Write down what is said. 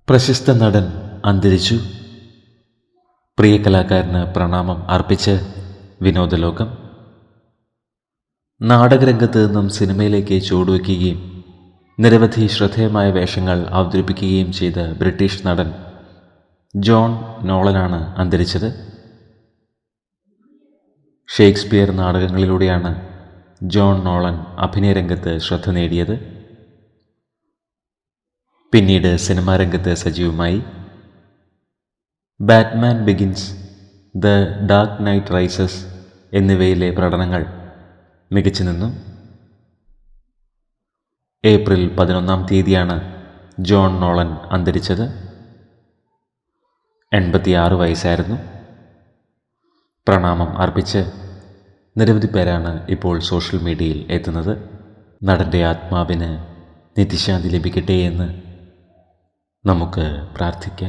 പ്രശസ്ത നടൻ അന്തരിച്ചു. പ്രിയ കലാകാരന് പ്രണാമം അർപ്പിച്ച് വിനോദലോകം. നാടകരംഗത്ത് നിന്നും സിനിമയിലേക്ക് ചുവടുവയ്ക്കുകയും നിരവധി ശ്രദ്ധേയമായ വേഷങ്ങൾ അവതരിപ്പിക്കുകയും ചെയ്ത ബ്രിട്ടീഷ് നടൻ ജോൺ നോളനാണ് അന്തരിച്ചത്. ഷേക്സ്പിയർ നാടകങ്ങളിലൂടെയാണ് ജോൺ നോളൻ അഭിനയരംഗത്ത് ശ്രദ്ധ നേടിയത്. പിന്നീട് സിനിമാ രംഗത്ത് സജീവമായി. Batman begins, the dark night rises എന്നിവയിലെ പ്രകടനങ്ങൾ മികച്ചു നിന്നു. ഏപ്രിൽ 11 ജോൺ നോളൻ അന്തരിച്ചത്. 86 വയസ്സായിരുന്നു. പ്രണാമം അർപ്പിച്ച് നിരവധി പേരാണ് ഇപ്പോൾ സോഷ്യൽ മീഡിയയിൽ എത്തുന്നത്. നടൻ്റെ ആത്മാവിന് നിത്യശാന്തി ലഭിക്കട്ടെ എന്ന് നമുക്ക് പ്രാർത്ഥിക്കാം.